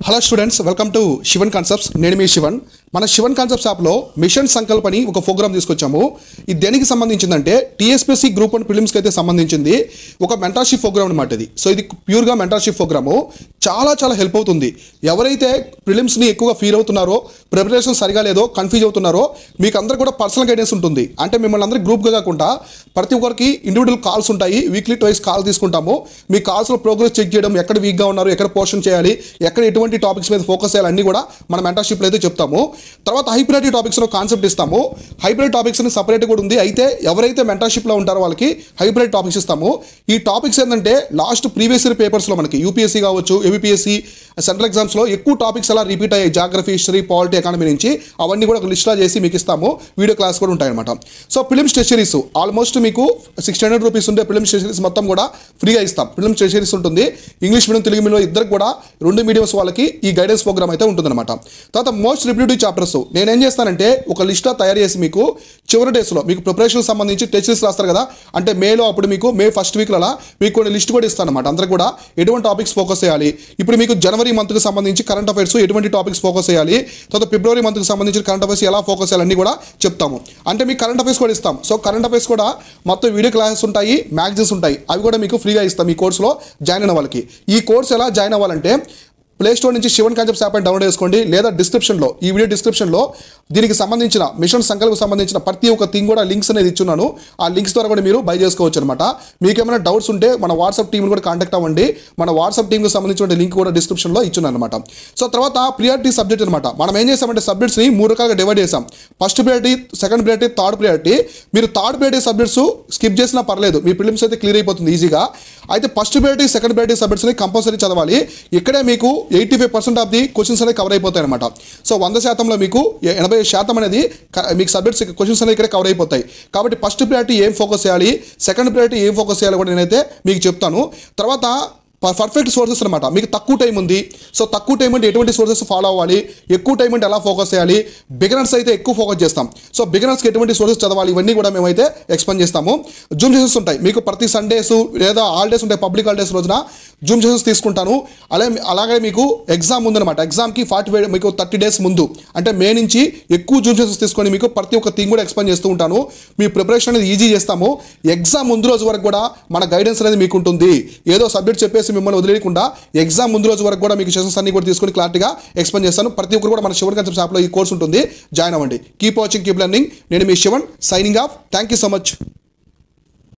Hello students, welcome to Shivan concepts. నేను మీ శివన్. మన శివన్ కాన్సెప్ట్స్ యాప్లో మిషన్ సంకల్ప్ అని ఒక ప్రోగ్రామ్ తీసుకొచ్చాము. ఇది దేనికి సంబంధించిందంటే టీఎస్పీఎస్సీ గ్రూప్ 1 ప్రిలిమ్స్కి అయితే సంబంధించింది. ఒక మెంటర్షిప్ ప్రోగ్రామ్ అనమాట ఇది. సో ఇది ప్యూర్గా మెంటర్షిప్ ప్రోగ్రాము. చాలా హెల్ప్ అవుతుంది. ఎవరైతే ప్రిలిమ్స్ని ఎక్కువగా ఫీల్ అవుతున్నారో, ప్రిపరేషన్ సరిగా లేదో, కన్ఫ్యూజ్ అవుతున్నారో, మీకు అందరూ కూడా పర్సనల్ గైడెన్స్ ఉంటుంది. అంటే మిమ్మల్ని అందరూ గ్రూప్గా కాకుండా ప్రతి ఒక్కరికి ఇండివిజువల్ కాల్స్ ఉంటాయి. వీక్లీ ట్వైస్ కాల్ తీసుకుంటాము. మీ కాల్స్లో ప్రోగ్రెస్ చెక్ చేయడం, ఎక్కడ వీక్గా ఉన్నారు, ఎక్కడ పోర్షన్ చేయాలి, ఎక్కడ ఎటువంటి టాపిక్స్ మీద ఫోకస్ చేయాలి అన్నీ కూడా మన మెంటర్షిప్లో అయితే చెప్తాము. తర్వాత హైబ్రిడ్ టాపిక్స్లో కాన్సెప్ట్ ఇస్తాము. హైబ్రిడ్ టాపిక్స్ అని సపరేట్ కూడా ఉంది. అయితే ఎవరైతే మెంటర్షిప్లో ఉంటారో వాళ్ళకి హైబ్రిడ్ టాపిక్స్ ఇస్తాము. ఈ టాపిక్స్ ఏంటంటే లాస్ట్ ప్రీవియస్ ఇయర్ పేపర్స్లో మనకి యూపీఎస్సీ కావచ్చు, ఏబీపీఎస్సీ, సెంట్రల్ ఎగ్జామ్స్లో ఎక్కువ టాపిక్స్ ఎలా రిపీట్ అయ్యాయి, జాగ్రఫీ, హిస్టరీ, పాలిటీ, ఎకానమీ నుంచి అవన్నీ కూడా ఒక లిస్ట్లో చేసి మీకు ఇస్తాము. వీడియో క్లాస్ కూడా ఉంటాయన్నమాట. So prelims test series almost మీకు 600 రూపీస్ ఉండే ప్రిలిమ్స్ టెస్ట్ సిరీస్ మొత్తం కూడా ఫ్రీగా ఇస్తాం. ప్రిలిమ్స్ టెస్ట్ సిరీస్ ఉంటుంది. ఇంగ్లీష్ మీడియం, తెలుగు మీడియం ఇద్దరికి కూడా 2 మీడియంస్ వాళ్ళకి ఈ గైడెన్స్ ప్రోగ్రామ్ అయితే ఉంటుందన్నమాట. తర్వాత మోస్ట్ రిపీటెడ్ చాప్టర్స్ నేనేం చేస్తానంటే ఒక లిస్ట్లో తయారు చేసి మీకు చివరి డేస్లో మీకు ప్రిపరేషన్ సంబంధించి టెస్ట్ సిరీస్ రాస్తారు కదా, అంటే మేలో అప్పుడు మీకు మే ఫస్ట్ వీక్లో మీకు కొన్ని లిస్ట్ కూడా ఇస్తాను అనమాట. అందరూ కూడా ఎటువంటి టాపిక్స్ ఫోకస్ చేయాలి, ఇప్పుడు మీకు జనవరి మంత్కి సంబంధించి కరెంట్ అఫైర్స్ ఎటువంటి టాపిక్స్ ఫోకస్ చేయాలి, తర్వాత ఫిబ్రవరి మంత్కి సంబంధించిన కరెంట్ అఫైర్స్ ఎలా ఫోకస్ చేయాలి అన్నీ కూడా చెప్తాము. అంటే మీకు కరెంట్ అఫైర్స్ కూడా ఇస్తాం. సో కరెంట్ అఫైర్స్ కూడా మొత్తం వీడియో క్లాసెస్ ఉంటాయి, మ్యాగజైన్స్ ఉంటాయి, అవి కూడా మీకు ఫ్రీగా ఇస్తాం ఈ కోర్సులో జాయిన్ అయిన వాళ్ళకి. ఈ కోర్స్ ఎలా జాయిన్ అవ్వాలంటే ప్లే స్టోర్ నుంచి శివన్ కాన్సెప్ట్స్ యాప్ అని డౌన్లోడ్ చేసుకోండి, లేదా డిస్క్రిప్షన్లో ఈ వీడియో డిస్క్రిప్షన్లో దీనికి సంబంధించిన మిషన్ సంకల్పకు సంబంధించిన ప్రతి ఒక్క థింగ్ కూడా లింక్స్ అనేది ఇచ్చున్నాను. ఆ లింక్స్ ద్వారా కూడా మీరు బై చేసుకోవచ్చు అనమాట. మీకు ఏమైనా డౌట్స్ ఉంటే మన వాట్సాప్ టీంని కూడా కాంటాక్ట్ అవ్వండి. మన వాట్సాప్ టీంకి సంబంధించిన లింక్ కూడా డిస్క్రిప్షన్లో ఇచ్చున్నాను అనమాట. సో తర్వాత ప్రియారిటీ సబ్జెక్ట్ అనమాట. మనం ఏం చేసామంటే సబ్జెక్ట్స్ని 3 రకాలుగా డివైడ్ చేసాం. First priority, second priority, third priority. మీరు థర్డ్ ప్రియారిటీ సబ్జెక్ట్స్ స్కిప్ చేసినా పర్లేదు, మీ ప్రిలిమ్స్ అయితే క్లియర్ అయిపోతుంది ఈజీగా. అయితే ఫస్ట్ ప్రియారిటీ, సెకండ్ ప్రియారిటీ సబ్జెక్ట్స్ని కంపల్సరీ చదవాలి. ఇక్కడే మీకు 85% ఆఫ్ ది క్వశ్చన్స్ అనేది కవర్ అయిపోతాయి అనమాట. సో 100%లో మీకు 80% అనేది మీకు సబ్జెక్ట్స్ క్వశ్చన్స్ అనేది ఇక్కడ కవర్ అయిపోతాయి. కాబట్టి ఫస్ట్ ప్రియారిటీ ఏం ఫోకస్ చేయాలి, సెకండ్ ప్రియారిటీ ఏం ఫోకస్ చేయాలి కూడా నేనైతే మీకు చెప్తాను. తర్వాత పర్ఫెక్ట్ సోర్సెస్ అనమాట. మీకు తక్కువ టైం ఉంది, సో తక్కువ టైం అంటే ఎటువంటి సోర్సెస్ ఫాలో అవ్వాలి, ఎక్కువ టైం అంటే ఎలా ఫోకస్ చేయాలి, బిగినర్స్ అయితే ఎక్కువ ఫోకస్ చేస్తాం. సో బిగినర్స్కి ఎటువంటి సోర్సెస్ చదవాలి ఇవన్నీ కూడా మేమైతే ఎక్స్ప్లెయిన్ చేస్తాము. జూమ్ సెషన్స్ ఉంటాయి మీకు ప్రతి సండేస్ లేదా హాలిడేస్ ఉంటాయి, పబ్లిక్ హాలిడేస్ రోజున జూమ్ సెషన్స్ తీసుకుంటాను. అలాగే మీకు ఎగ్జామ్ ఉందన్నమాట. ఎగ్జామ్కి 30 డేస్ ముందు అంటే మే నుంచి ఎక్కువ జూమ్ సెషన్స్ తీసుకొని మీకు ప్రతి ఒక్క థింగ్ కూడా ఎక్స్ప్లెయిన్ చేస్తూ ఉంటాను. మీ ప్రిపరేషన్ అనేది ఈజీ చేస్తాము. ఎగ్జామ్ ముందు రోజు వరకు కూడా మన గైడెన్స్ అనేది మీకు ఉంటుంది. ఏదో సబ్జెక్ట్ చెప్పేసి మిమ్మల్ని వదిలేయకుండా ఎగ్జామ్ ముందు రోజు వరకు కూడా మీకు సెషన్స్ అన్ని కూడా తీసుకొని క్లారిటీగా ఎక్స్ప్లెయిన్ చేస్తాను. ప్రతి ఒక్కరు కూడా మన శివన్ కాన్సెప్ట్స్ యాప్లో ఈ కోర్స్ ఉంటుంది, జాయిన్ అవ్వండి. Keep watching, keep learning. నేను మీ Shivan, signing off. Thank you so much.